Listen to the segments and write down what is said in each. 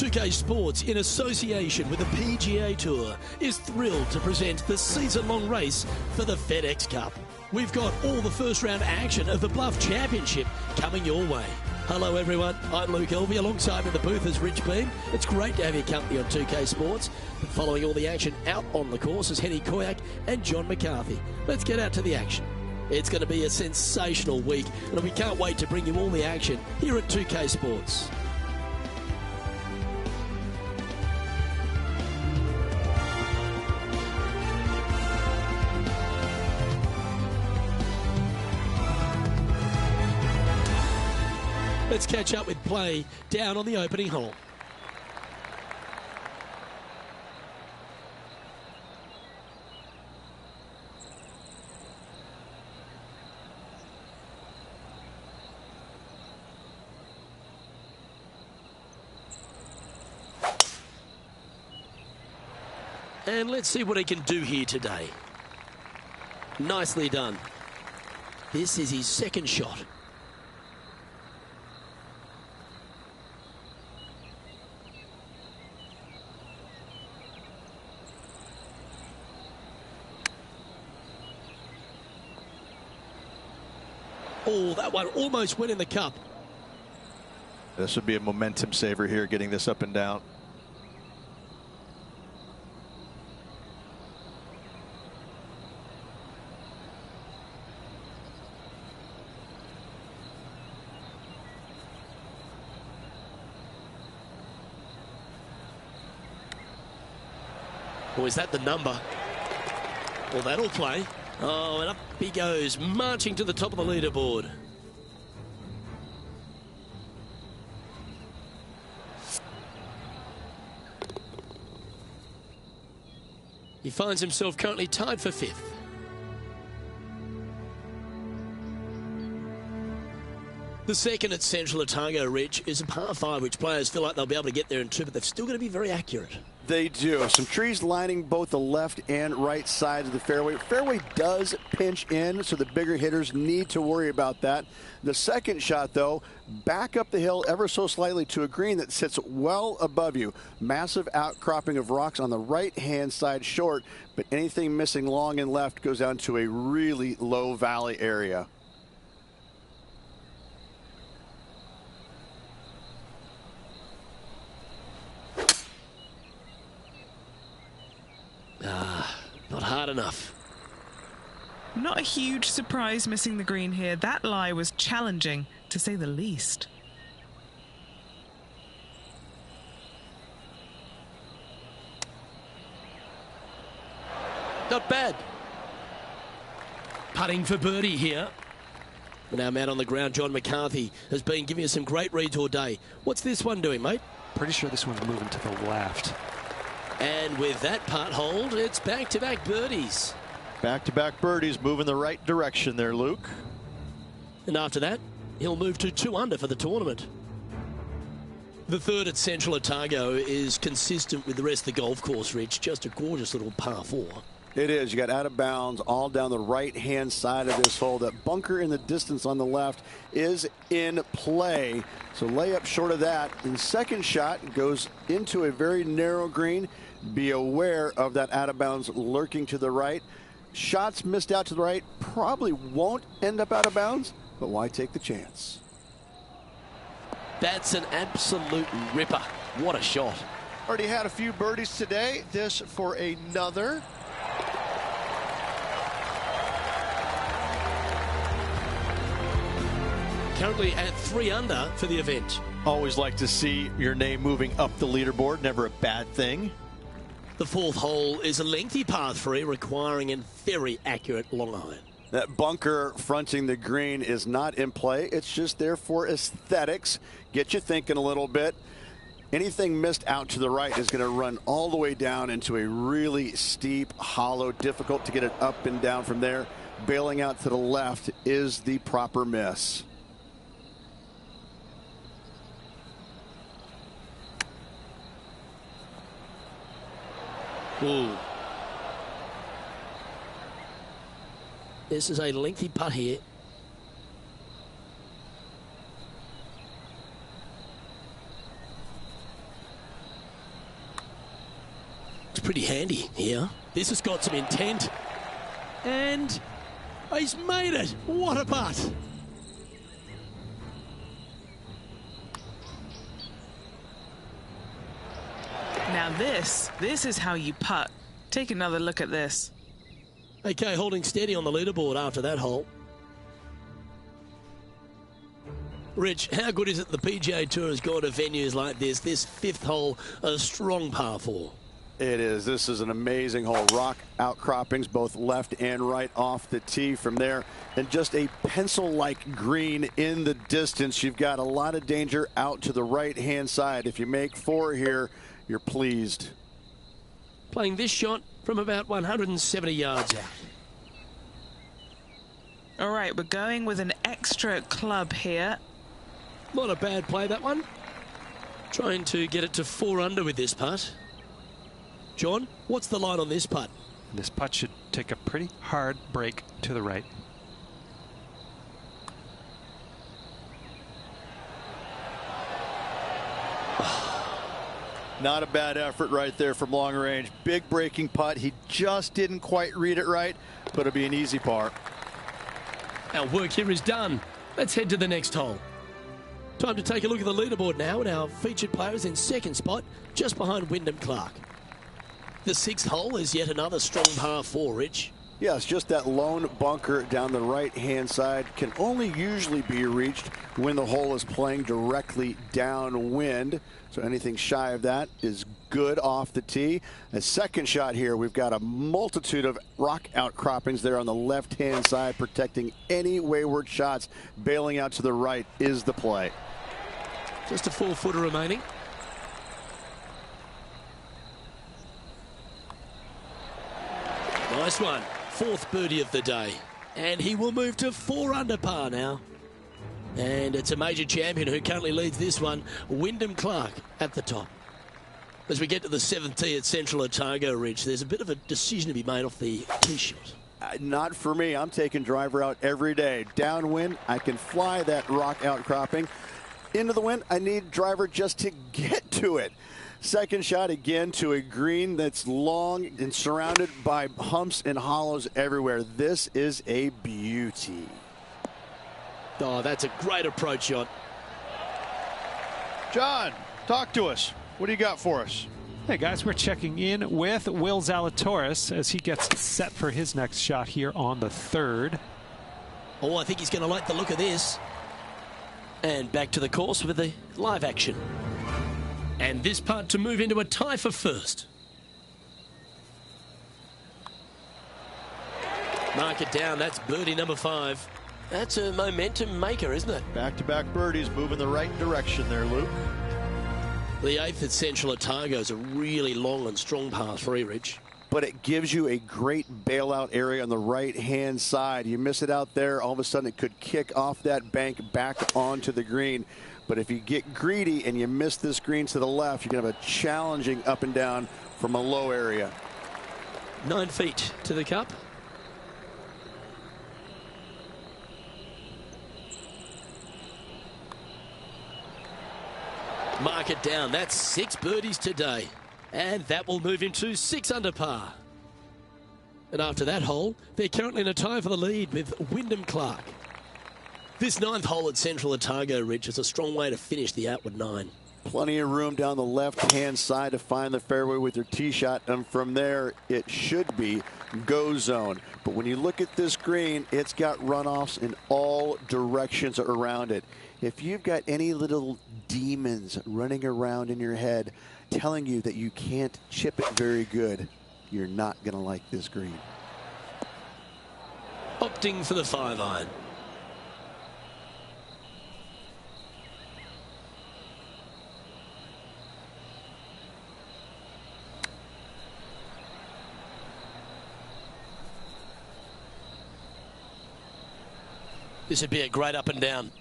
2K Sports, in association with the PGA Tour, is thrilled to present the season-long race for the FedEx Cup. We've got all the first-round action of the Bluff Championship coming your way. Hello everyone, I'm Luke Elvey, alongside in the booth is Rich Beam. It's great to have your company on 2K Sports. But following all the action out on the course is Henny Koyak and John McCarthy. Let's get out to the action. It's going to be a sensational week, and we can't wait to bring you all the action here at 2K Sports. Let's catch up with play down on the opening hole. And let's see what he can do here today. Nicely done. This is his second shot. Oh, that one almost went in the cup. This would be a momentum saver here, getting this up and down. Or is that the number? Well, that'll play. Oh, and up he goes, marching to the top of the leaderboard. He finds himself currently tied for fifth. The second at Central Otago, Rich, is a par 5, which players feel like they'll be able to get there in 2, but they've still got to be very accurate. They do. Some trees lining both the left and right sides of the fairway. Fairway does pinch in, so the bigger hitters need to worry about that. The second shot, though, back up the hill ever so slightly to a green that sits well above you. Massive outcropping of rocks on the right-hand side short, but anything missing long and left goes down to a really low valley area. Not hard enough. Not a huge surprise missing the green here. That lie was challenging, to say the least. Not bad. Putting for birdie here. And our man on the ground, John McCarthy, has been giving us some great reads all day. What's this one doing, mate? Pretty sure this one's moving to the left. And with that putt hold, it's back-to-back birdies. Back-to-back birdies, moving the right direction there, Luke. And after that, he'll move to 2 under for the tournament. The third at Central Otago is consistent with the rest of the golf course, Rich. Just a gorgeous little par 4. It is. You got out of bounds all down the right-hand side of this hole. That bunker in the distance on the left is in play. So layup short of that. And second shot goes into a very narrow green. Be aware of that out of bounds lurking to the right. Shots missed out to the right probably won't end up out of bounds, but why take the chance? That's an absolute ripper. What a shot. Already had a few birdies today. This for another. Currently at 3 under for the event. Always like to see your name moving up the leaderboard. Never a bad thing. The fourth hole is a lengthy par 3 requiring a very accurate long iron. That bunker fronting the green is not in play. It's just there for aesthetics. Get you thinking a little bit. Anything missed out to the right is going to run all the way down into a really steep hollow. Difficult to get it up and down from there. Bailing out to the left is the proper miss. Ooh. This is a lengthy putt here. pretty handy here. This has got some intent. And he's made it. What a putt. Now this is how you putt. Take another look at this. Okay, holding steady on the leaderboard after that hole. Rich, how good is it the PGA Tour has gone to venues like this? This fifth hole, a strong par 4. It is. This is an amazing hole. Rock outcroppings both left and right off the tee from there. And just a pencil-like green in the distance. You've got a lot of danger out to the right-hand side. If you make 4 here, you're pleased. Playing this shot from about 170 yards out. All right, we're going with an extra club here. Not a bad play, that one. Trying to get it to 4 under with this putt. John, what's the line on this putt? This putt should take a pretty hard break to the right. Not a bad effort right there from long range. Big breaking putt. He just didn't quite read it right, but it'll be an easy par. Our work here is done. Let's head to the next hole. Time to take a look at the leaderboard now, and our featured player is in second spot, just behind Wyndham Clark. The 6th hole is yet another strong par 4, Rich. Yes, just that lone bunker down the right-hand side can only usually be reached when the hole is playing directly downwind. So anything shy of that is good off the tee. A second shot here, we've got a multitude of rock outcroppings there on the left-hand side, protecting any wayward shots. Bailing out to the right is the play. Just a 4-footer remaining. Nice one. 4th birdie of the day. And he will move to 4 under par now. And it's a major champion who currently leads this one, Wyndham Clark, at the top. As we get to the 7th tee at Central Otago, Ridge, there's a bit of a decision to be made off the tee shot. Not for me. I'm taking driver out every day. Downwind, I can fly that rock outcropping. Into the wind, I need driver just to get to it. Second shot again to a green that's long and surrounded by humps and hollows everywhere. This is a beauty. Oh, that's a great approach shot. John, talk to us. What do you got for us? Hey guys, we're checking in with Will Zalatoris as he gets set for his next shot here on the 3rd. Oh, I think he's going to like the look of this. And back to the course with the live action. And this putt to move into a tie for first. Mark it down. That's birdie number 5. That's a momentum maker, isn't it? Back-to-back birdies moving the right direction there, Luke. The 8th at Central Otago is a really long and strong par 3, Rich. But it gives you a great bailout area on the right-hand side. You miss it out there, all of a sudden it could kick off that bank back onto the green. But if you get greedy and you miss this green to the left, you're going to have a challenging up and down from a low area. 9 feet to the cup. Mark it down. That's 6 birdies today. And that will move him to 6 under par. And after that hole, they're currently in a tie for the lead with Wyndham Clark. This 9th hole at Central Otago, Ridge, is a strong way to finish the outward 9. Plenty of room down the left-hand side to find the fairway with your tee shot. And from there, it should be go zone. But when you look at this green, it's got runoffs in all directions around it. If you've got any little demons running around in your head telling you that you can't chip it very good, you're not going to like this green. Opting for the 5-iron. This would be a great up and down.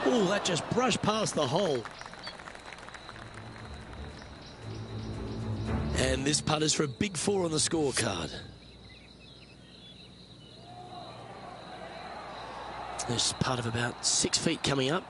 Oh, that just brushed past the hole. And this putt is for a big 4 on the scorecard. There's a putt of about 6 feet coming up.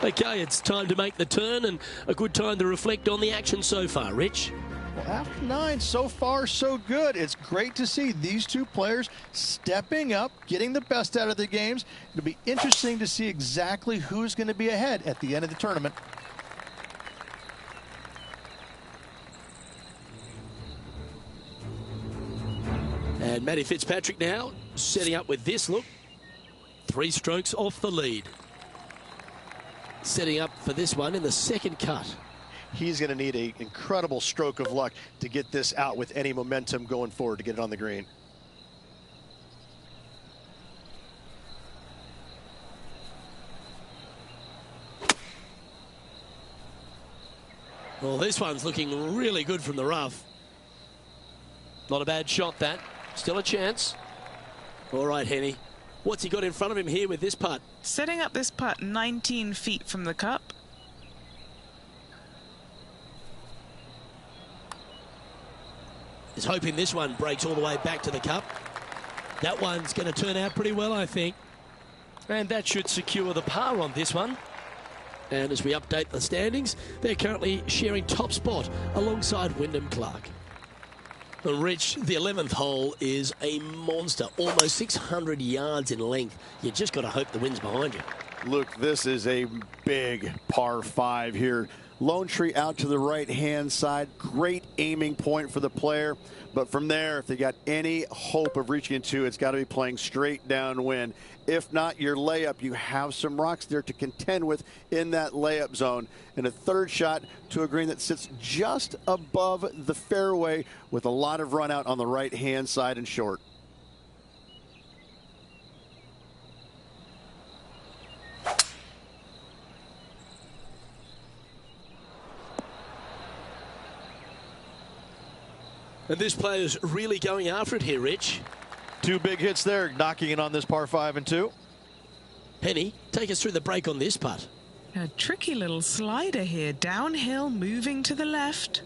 Okay, it's time to make the turn and a good time to reflect on the action so far, Rich. Well, after 9, so far so good. It's great to see these two players stepping up, getting the best out of their games. It'll be interesting to see exactly who's going to be ahead at the end of the tournament. And Matty Fitzpatrick now setting up with this look. 3 strokes off the lead. Setting up for this one in the second cut. He's going to need an incredible stroke of luck to get this out with any momentum going forward to get it on the green. Well, this one's looking really good from the rough. Not a bad shot, that. Still a chance. All right, Henny. What's he got in front of him here with this putt? Setting up this putt 19 feet from the cup. He's hoping this one breaks all the way back to the cup. That one's going to turn out pretty well, I think. And that should secure the par on this one. And as we update the standings, they're currently sharing top spot alongside Wyndham Clark. And Rich, the 11th hole is a monster, almost 600 yards in length. You just got to hope the wind's behind you. Luke, this is a big par 5 here. Lone tree out to the right-hand side. Great aiming point for the player. But from there, if they got any hope of reaching into, it's got to be playing straight downwind. If not, your layup, you have some rocks there to contend with in that layup zone. And a third shot to a green that sits just above the fairway with a lot of run out on the right-hand side and short. And this player's really going after it here, Rich. 2 big hits there, knocking it on this par 5 and 2. Penny, take us through the break on this putt. A tricky little slider here, downhill, moving to the left.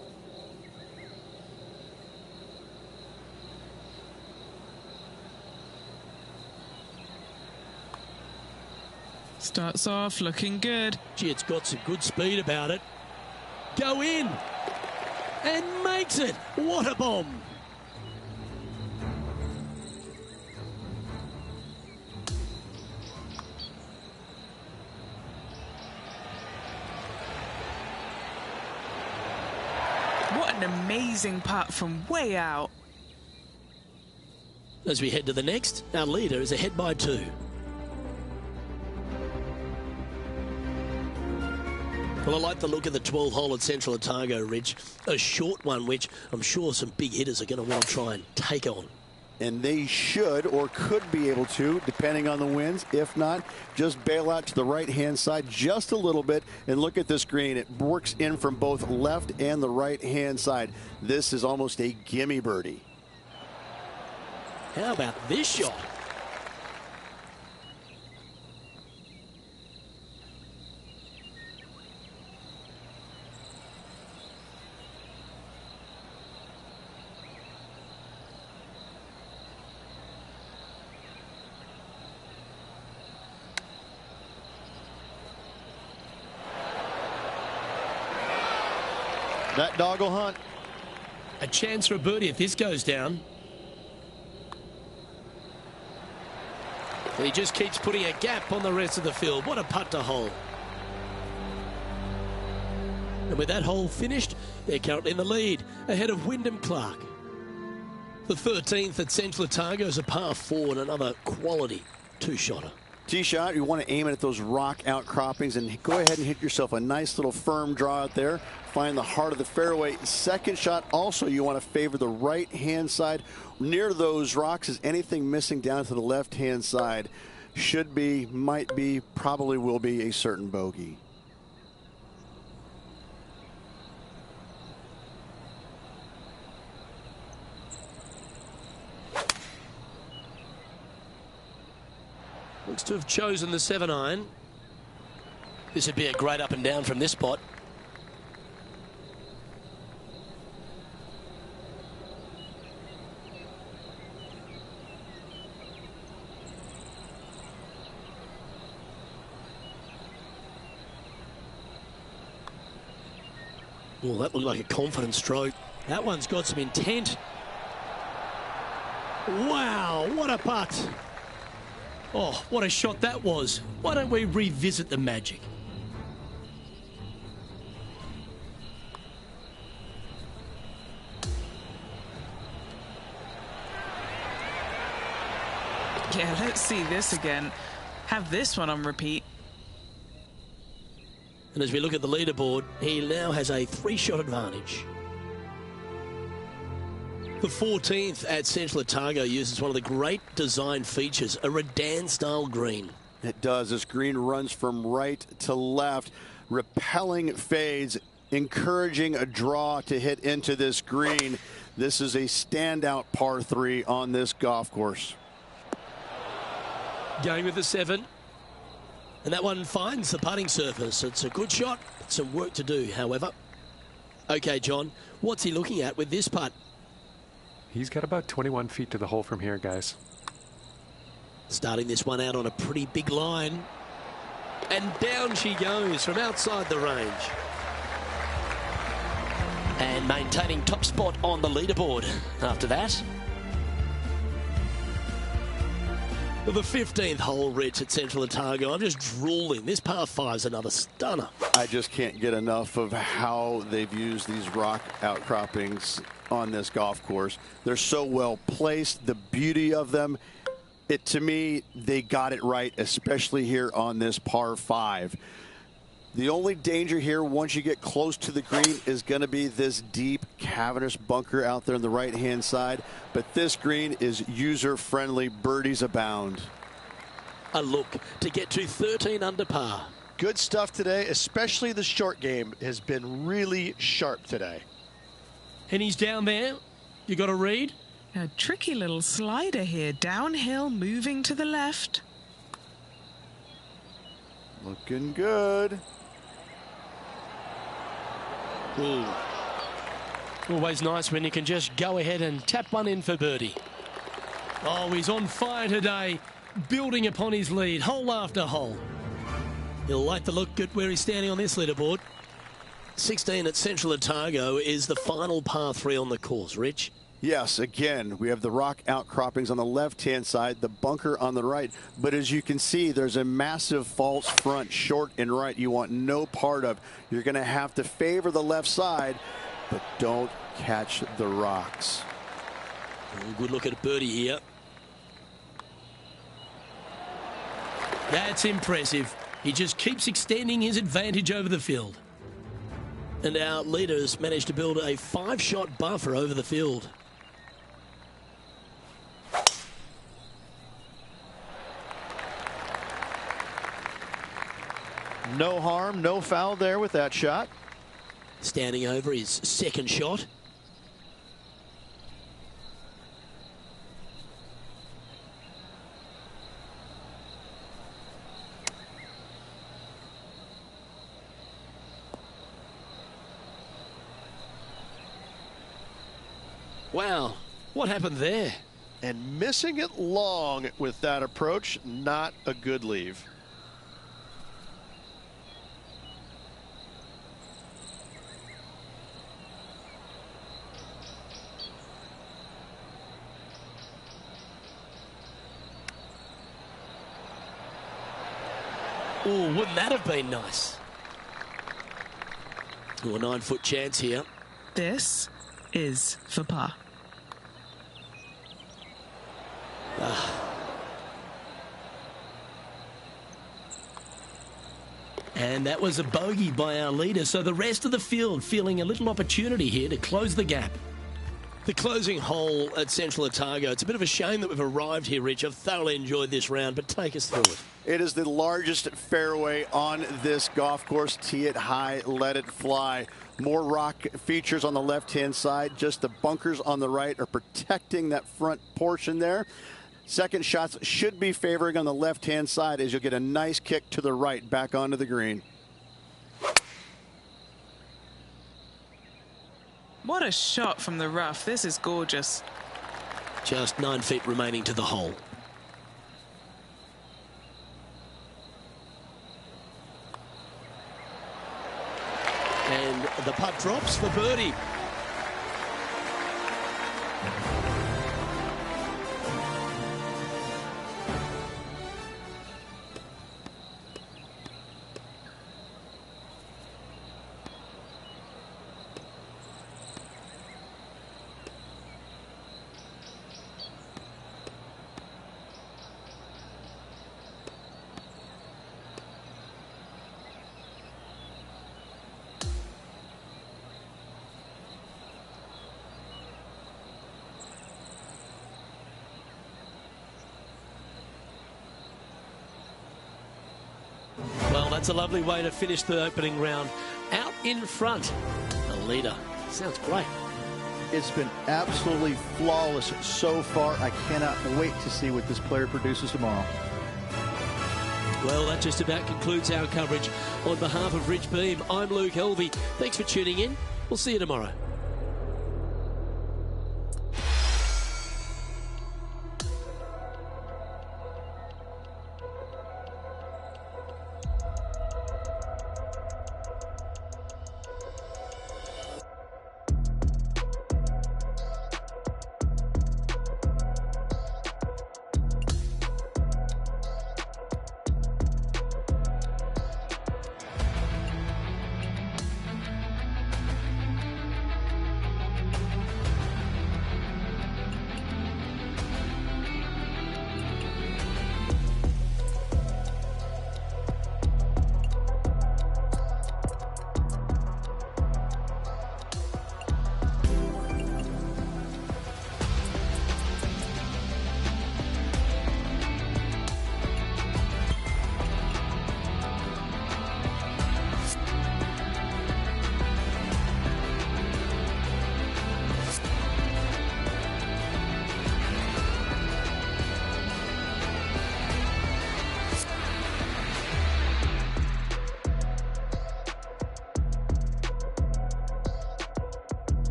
Starts off looking good. Gee, it's got some good speed about it. Go in! And makes it! What a bomb! What an amazing putt from way out. As we head to the next, our leader is ahead by 2. Well, I like the look of the 12th hole at Central Otago, Ridge. A short one, which I'm sure some big hitters are going to want to try and take on. And they should or could be able to, depending on the winds. If not, just bail out to the right-hand side just a little bit and look at this green. It works in from both left and the right-hand side. This is almost a gimme birdie. How about this shot? That dog will hunt. A chance for a birdie if this goes down. He just keeps putting a gap on the rest of the field. What a putt to hole. And with that hole finished, they're currently in the lead, ahead of Wyndham Clark. The 13th at Central Otago is a par 4 and another quality 2-shotter. Tee shot, you want to aim it at those rock outcroppings and go ahead and hit yourself a nice little firm draw out there. Find the heart of the fairway. Second shot, also you want to favor the right-hand side. Near those rocks is anything missing down to the left-hand side. Should be, might be, probably will be a certain bogey. Looks to have chosen the 7-iron. This would be a great up and down from this spot. Well, that looked like a confident stroke. That one's got some intent. Wow, what a putt. Oh, what a shot that was. Why don't we revisit the magic? Yeah, let's see this again. Have this one on repeat. And as we look at the leaderboard, he now has a 3-shot advantage. The 14th at Central Otago uses one of the great design features, a Redan-style green. It does. This green runs from right to left, repelling fades, encouraging a draw to hit into this green. This is a standout par 3 on this golf course. Going with the 7. And that one finds the putting surface. It's a good shot. Some work to do, however. Okay, John, what's he looking at with this putt? He's got about 21 feet to the hole from here, guys. Starting this one out on a pretty big line. And down she goes from outside the range. And maintaining top spot on the leaderboard after that. The 15th hole, Rich, at Central Otago. I'm just drooling. This par 5's another stunner. I just can't get enough of how they've used these rock outcroppings on this golf course. They're so well placed. The beauty of them, to me, they got it right, especially here on this par 5. The only danger here once you get close to the green is going to be this deep cavernous bunker out there on the right-hand side. But this green is user-friendly. Birdies abound. A look to get to 13 under par. Good stuff today, especially the short game has been really sharp today. And he's down there. You got a read? A tricky little slider here. Downhill, moving to the left. Looking good. Ooh. Always nice when you can just go ahead and tap one in for birdie. Oh, he's on fire today, building upon his lead, hole after hole. He'll like to look at where he's standing on this leaderboard. 16 at Central Otago is the final par 3 on the course. Rich? Yes, again, we have the rock outcroppings on the left-hand side, the bunker on the right. But as you can see, there's a massive false front, short and right, you want no part of. You're going to have to favor the left side, but don't catch the rocks. Oh, good look at a birdie here. That's impressive. He just keeps extending his advantage over the field. And our leaders managed to build a 5-shot buffer over the field. No harm, no foul there with that shot. Standing over his second shot. Wow, what happened there? And missing it long with that approach, not a good leave. Oh, wouldn't that have been nice? Oh, a 9-foot chance here. This is for par. And that was a bogey by our leader, so the rest of the field feeling a little opportunity here to close the gap. The closing hole at Central Otago. It's a bit of a shame that we've arrived here, Rich. I've thoroughly enjoyed this round, but take us through it. It is the largest fairway on this golf course. Tee it high, let it fly. More rock features on the left-hand side. Just the bunkers on the right are protecting that front portion there. Second shots should be favoring on the left-hand side as you'll get a nice kick to the right back onto the green. What a shot from the rough. This is gorgeous. Just 9 feet remaining to the hole. And the putt drops for birdie. Well, that's a lovely way to finish the opening round. Out in front, the leader. Sounds great. It's been absolutely flawless so far. I cannot wait to see what this player produces tomorrow. Well, that just about concludes our coverage. On behalf of Rich Beam, I'm Luke Helvey. Thanks for tuning in. We'll see you tomorrow.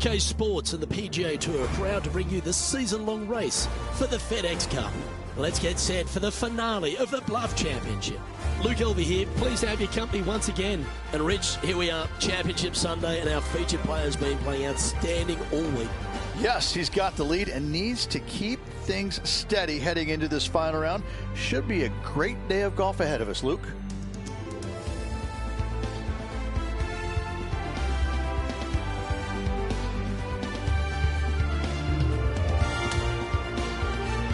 UK Sports and the PGA Tour are proud to bring you the season-long race for the FedEx Cup. Let's get set for the finale of the Bluff Championship. Luke Elvey here, pleased to have your company once again. And Rich, here we are, Championship Sunday, and our featured player's been playing outstanding all week. Yes, he's got the lead and needs to keep things steady heading into this final round. Should be a great day of golf ahead of us, Luke.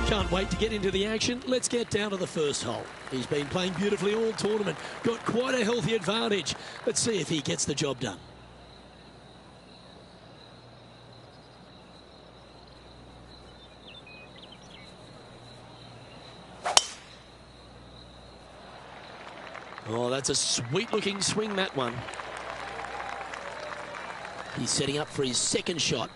Can't wait to get into the action. Let's get down to the first hole. He's been playing beautifully all tournament. Got quite a healthy advantage. Let's see if he gets the job done. Oh, that's a sweet-looking swing, that one. He's setting up for his second shot.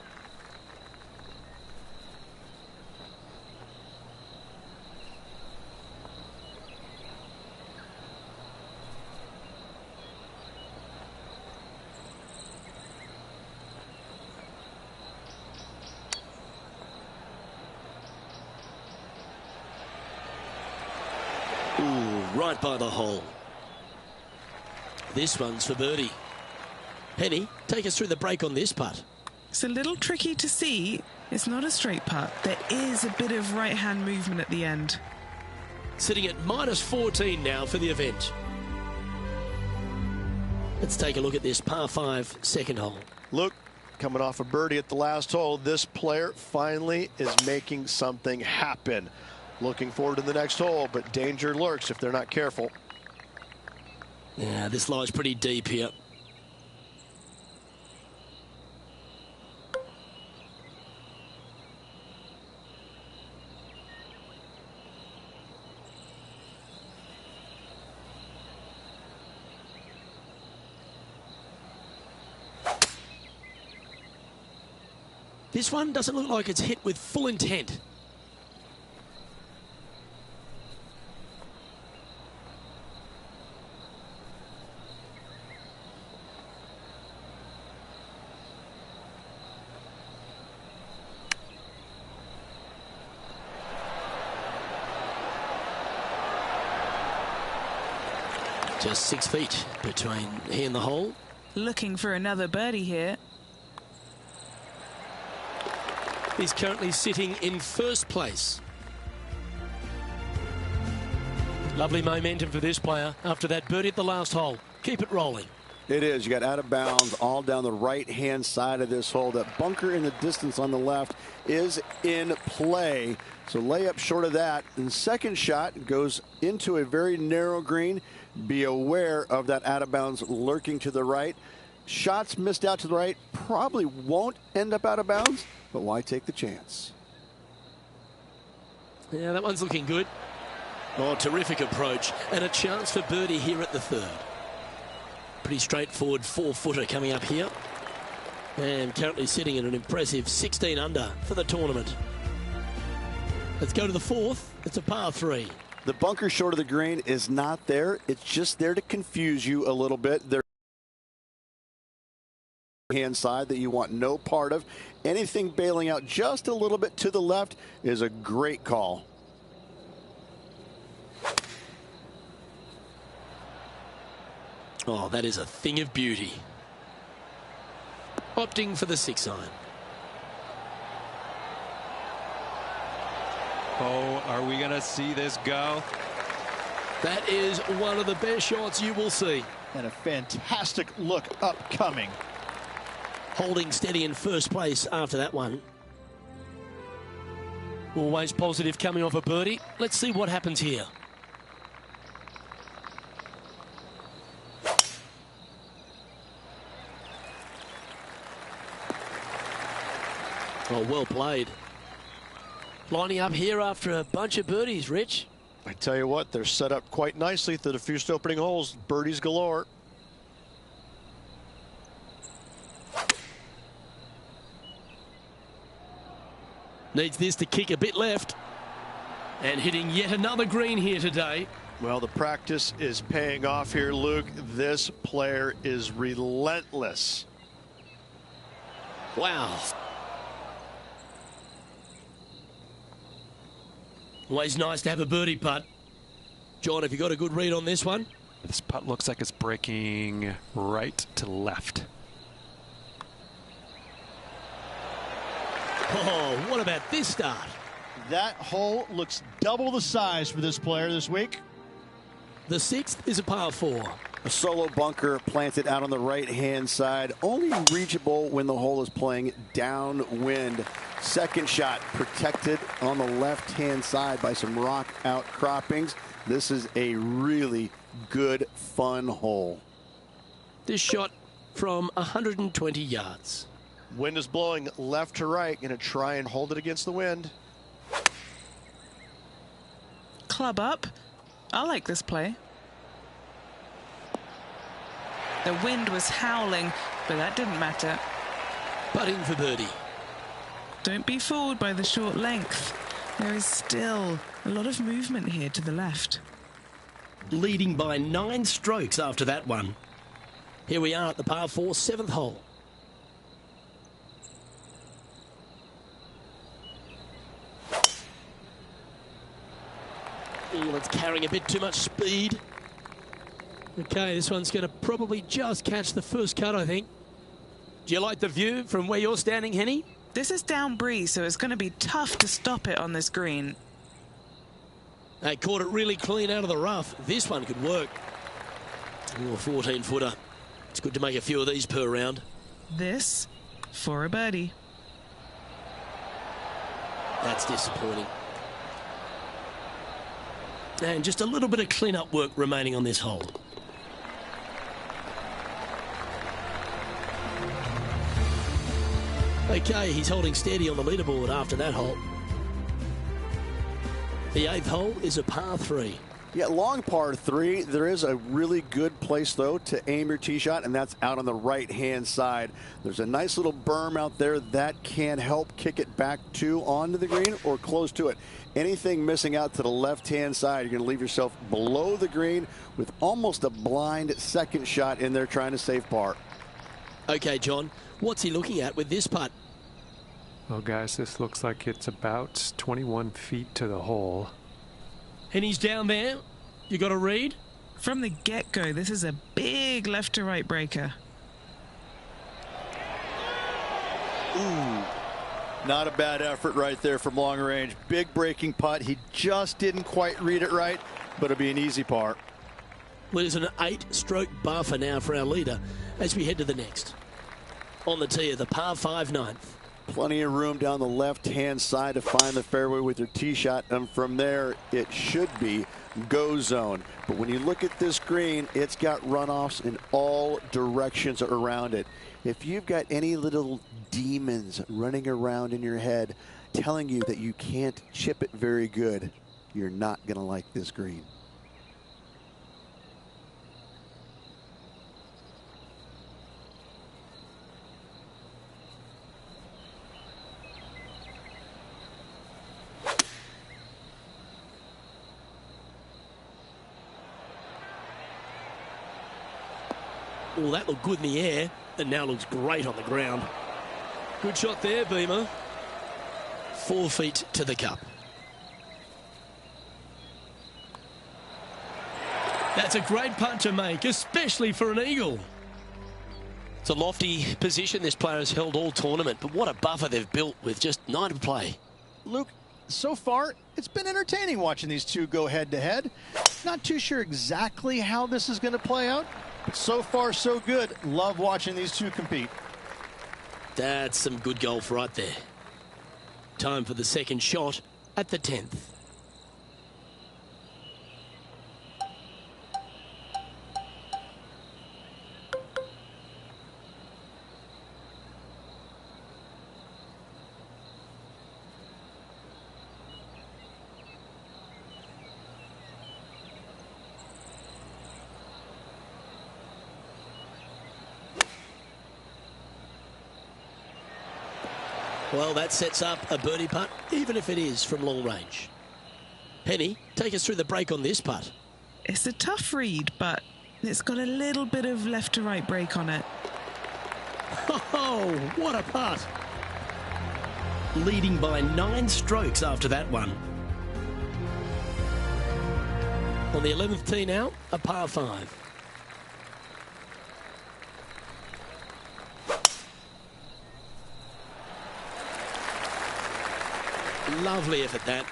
right by the hole. This one's for birdie. Penny, take us through the break on this putt. It's a little tricky to see. It's not a straight putt. There is a bit of right-hand movement at the end. Sitting at minus 14 now for the event. Let's take a look at this par 5 second hole. Look, coming off a birdie at the last hole, this player finally is making something happen. Looking forward to the next hole, but danger lurks if they're not careful. Yeah, this lie's pretty deep here. This one doesn't look like it's hit with full intent. Just 6 feet between he and the hole. Looking for another birdie here. He's currently sitting in first place. Lovely momentum for this player after that birdie at the last hole. Keep it rolling. It is. You got out of bounds all down the right-hand side of this hole. That bunker in the distance on the left is in play. So lay up short of that. And second shot goes into a very narrow green. Be aware of that out of bounds lurking to the right. Shots missed out to the right probably won't end up out of bounds, but why take the chance? Yeah, that one's looking good. Oh, terrific approach. And a chance for birdie here at the third. Pretty straightforward 4-footer coming up here. And currently sitting at an impressive 16 under for the tournament. Let's go to the fourth. It's a par 3. The bunker short of the green is not there. It's just there to confuse you a little bit. There's hand side that you want no part of. Anything bailing out just a little bit to the left is a great call. Oh, that is a thing of beauty. Opting for the 6-iron. Oh, are we going to see this go? That is one of the best shots you will see. And a fantastic look upcoming. Holding steady in first place after that one. Always positive coming off a birdie. Let's see what happens here. Oh, well played. Lining up here after a bunch of birdies, Rich. I tell you what, they're set up quite nicely through the first opening holes. Birdies galore. Needs this to kick a bit left. And hitting yet another green here today. Well, the practice is paying off here, Luke. This player is relentless. Wow. Always nice to have a birdie putt. John, have you got a good read on this one? This putt looks like it's breaking right to left. Oh, what about this start? That hole looks double the size for this player this week. The 6th is a par 4. A solo bunker planted out on the right-hand side, only reachable when the hole is playing downwind. Second shot protected on the left-hand side by some rock outcroppings. This is a really good, fun hole. This shot from 120 yards. Wind is blowing left to right. Going to try and hold it against the wind. Club up. I like this play. The wind was howling, but that didn't matter. Putting for birdie. Don't be fooled by the short length. There is still a lot of movement here to the left. Leading by 9 strokes after that one. Here we are at the par 4, 7th hole. Oh, it's carrying a bit too much speed. Okay, this one's going to probably just catch the first cut, I think. Do you like the view from where you're standing, Henny? This is down breeze, so it's going to be tough to stop it on this green. They caught it really clean out of the rough. This one could work. Oh, a 14-footer. It's good to make a few of these per round. This for a birdie. That's disappointing. And just a little bit of clean-up work remaining on this hole. Okay, he's holding steady on the leaderboard after that hole. The 8th hole is a par 3. Yeah, long par 3. There is a really good place, though, to aim your tee shot, and that's out on the right-hand side. There's a nice little berm out there that can help kick it back to onto the green or close to it. Anything missing out to the left-hand side, you're going to leave yourself below the green with almost a blind second shot in there trying to save par. Okay, John, what's he looking at with this putt? Well, guys, this looks like it's about 21 feet to the hole. And he's down there. You got a read? From the get-go, this is a big left-to-right breaker. Ooh, not a bad effort right there from long range. Big breaking putt. He just didn't quite read it right, but it'll be an easy par. Well, there's an 8-stroke buffer now for our leader as we head to the next. On the tee of the par 5 9th. Plenty of room down the left-hand side to find the fairway with your tee shot, and from there it should be go zone. But when you look at this green, it's got runoffs in all directions around it. If you've got any little demons running around in your head telling you that you can't chip it very good, you're not going to like this green. Oh, that looked good in the air, and now looks great on the ground. Good shot there, Beamer. 4 feet to the cup. That's a great putt to make, especially for an eagle. It's a lofty position this player has held all tournament, but what a buffer they've built with just 9 to play. Luke, so far, it's been entertaining watching these two go head-to-head. Not too sure exactly how this is going to play out. So far, so good. Love watching these two compete. That's some good golf right there. Time for the second shot at the 10th. Well, that sets up a birdie putt, even if it is from long range. Penny, take us through the break on this putt. It's a tough read, but it's got a little bit of left-to-right break on it. Oh, what a putt. Leading by 9 strokes after that one. On the 11th tee now, a par 5. Lovely effort, that.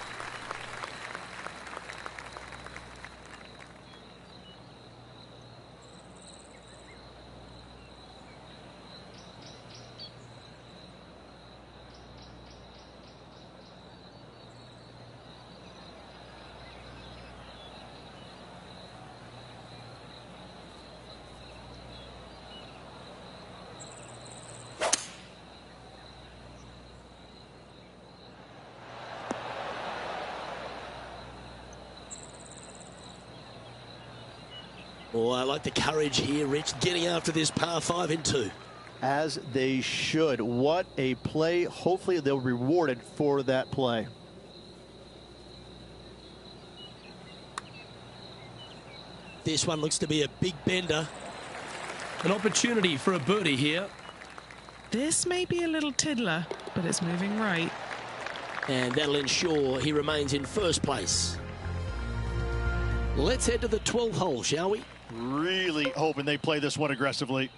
Oh, I like the courage here, Rich, getting after this par 5 in 2. As they should. What a play. Hopefully they'll be rewarded for that play. This one looks to be a big bender. An opportunity for a birdie here. This may be a little tiddler, but it's moving right. And that'll ensure he remains in first place. Let's head to the 12th hole, shall we? Really hoping they play this one aggressively.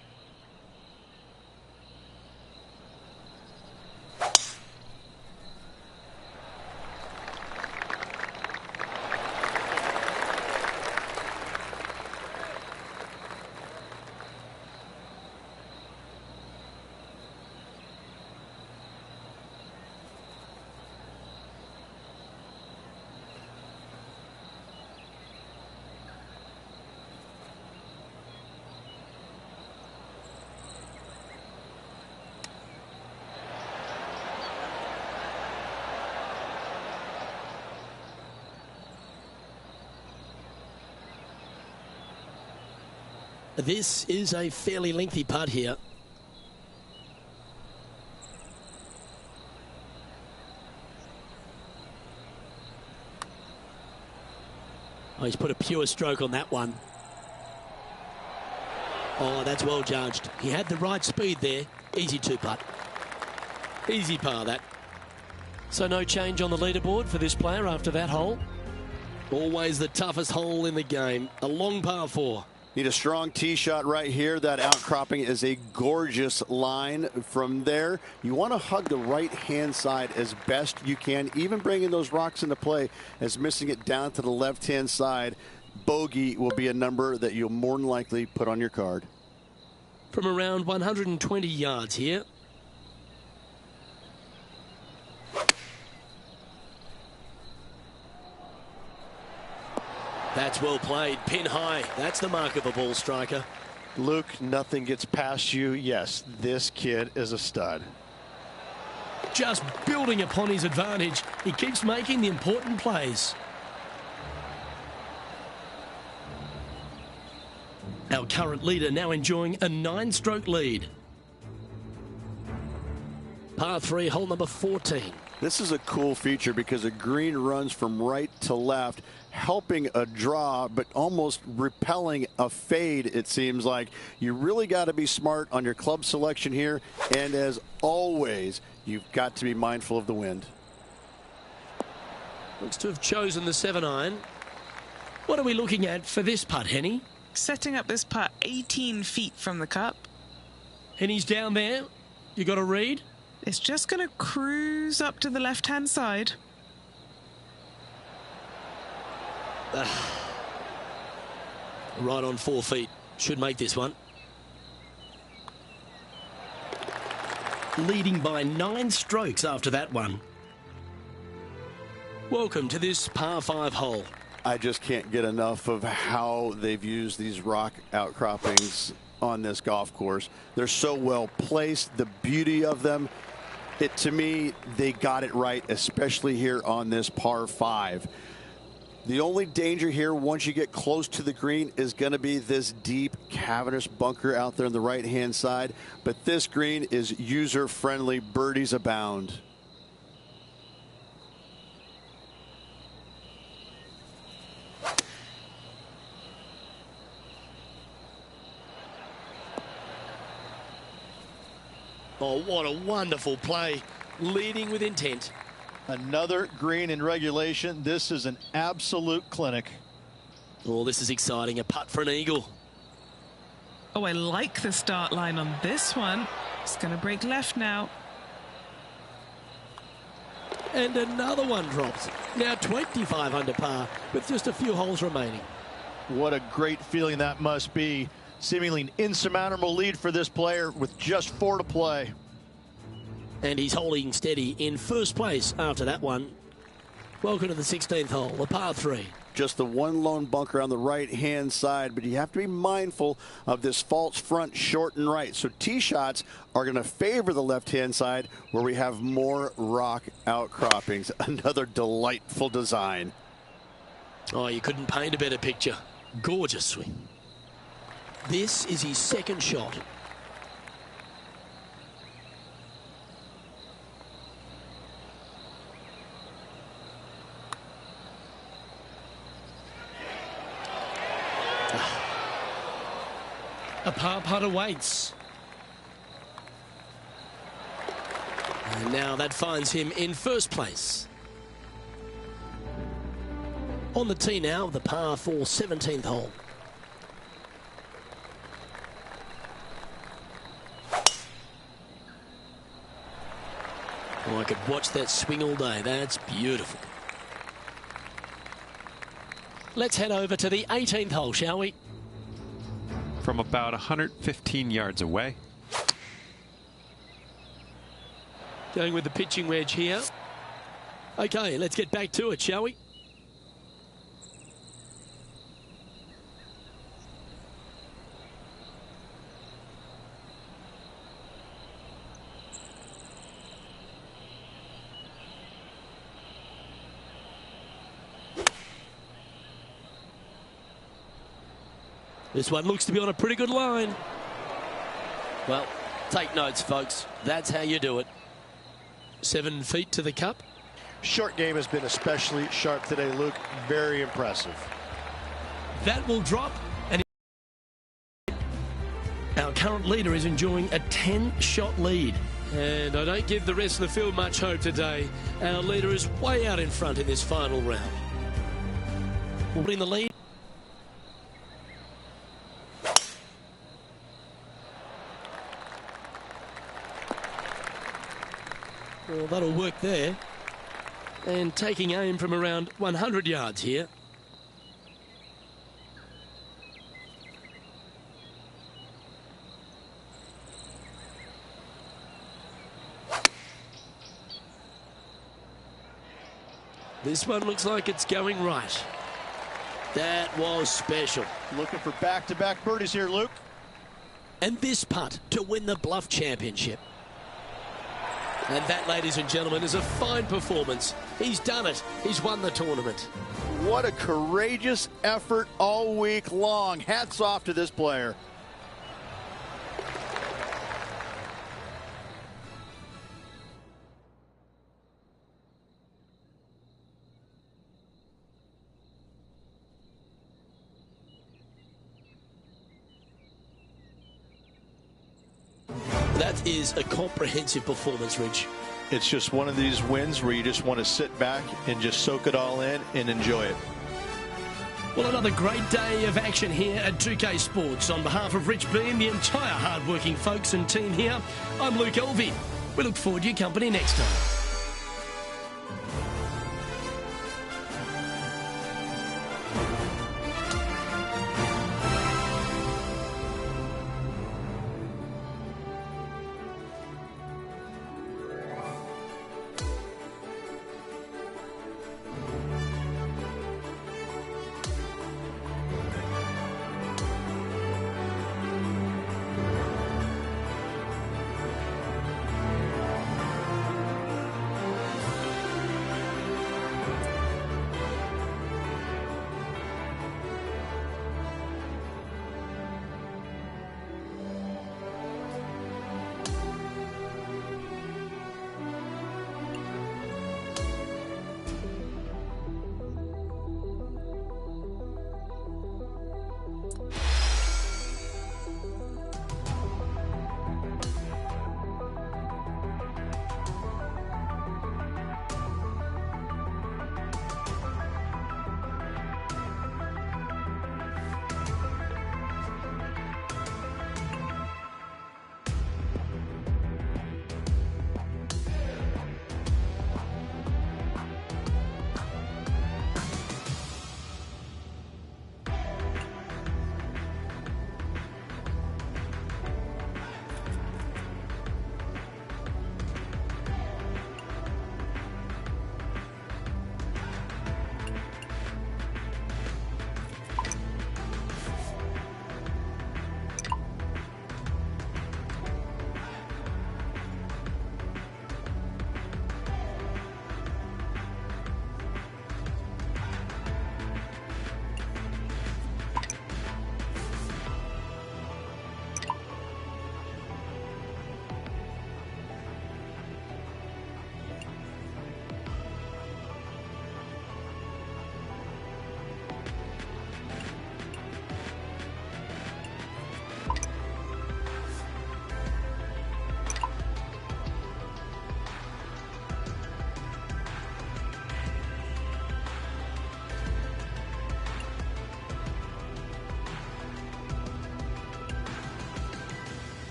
This is a fairly lengthy putt here. Oh, he's put a pure stroke on that one. Oh, that's well judged. He had the right speed there. Easy two-putt. Easy par, that. So no change on the leaderboard for this player after that hole. Always the toughest hole in the game. A long par 4. Need a strong tee shot right here. That outcropping is a gorgeous line. From there, you want to hug the right-hand side as best you can, even bringing those rocks into play, as missing it down to the left-hand side. Bogey will be a number that you'll more than likely put on your card. From around 120 yards here. That's well played. Pin high. That's the mark of a ball striker. Luke, nothing gets past you. Yes, this kid is a stud. Just building upon his advantage. He keeps making the important plays. Our current leader now enjoying a 9-stroke lead. Par 3, hole number 14. This is a cool feature because the green runs from right to left, helping a draw, but almost repelling a fade, it seems like. You really got to be smart on your club selection here, and as always, you've got to be mindful of the wind. Looks to have chosen the 7-iron. What are we looking at for this putt, Henny? Setting up this putt 18 feet from the cup. Henny's down there. You got a read? It's just going to cruise up to the left-hand side. Right on 4 feet. Should make this one. Leading by 9 strokes after that one. Welcome to this par 5 hole. I just can't get enough of how they've used these rock outcroppings on this golf course. They're so well placed. The beauty of them, to me, they got it right, especially here on this par 5. The only danger here once you get close to the green is going to be this deep cavernous bunker out there on the right-hand side. But this green is user-friendly. Birdies abound. Oh, what a wonderful play. Leading with intent. Another green in regulation. This is an absolute clinic. Oh, this is exciting. A putt for an eagle. Oh, I like the start line on this one. It's going to break left now. And another one drops. Now 25 under par with just a few holes remaining. What a great feeling that must be. Seemingly an insurmountable lead for this player with just 4 to play. And he's holding steady in first place after that one. Welcome to the 16th hole, the par 3. Just the one lone bunker on the right-hand side, but you have to be mindful of this false front short and right. So tee shots are going to favor the left-hand side where we have more rock outcroppings. Another delightful design. Oh, you couldn't paint a better picture. Gorgeous swing. This is his second shot. A par putt awaits. And now that finds him in first place. On the tee now, the par 4 17th hole. Oh, I could watch that swing all day. That's beautiful. Let's head over to the 18th hole, shall we? From about 115 yards away. Going with the pitching wedge here. Okay, let's get back to it, shall we? This one looks to be on a pretty good line. Well, take notes, folks. That's how you do it. 7 feet to the cup. Short game has been especially sharp today, Luke. Very impressive. That will drop. And our current leader is enjoying a 10-shot lead. And I don't give the rest of the field much hope today. Our leader is way out in front in this final round. In the lead. Well, that'll work there. And taking aim from around 100 yards here. This one looks like it's going right. That was special. Looking for back-to-back birdies here, Luke. And this putt to win the Bluff Championship. And that, ladies and gentlemen, is a fine performance. He's done it. He's won the tournament. What a courageous effort all week long. Hats off to this player. That is a comprehensive performance, Rich. It's just one of these wins where you just want to sit back and just soak it all in and enjoy it. Well, another great day of action here at 2K Sports. On behalf of Rich B and the entire hard-working folks and team here, I'm Luke Elvey. We look forward to your company next time.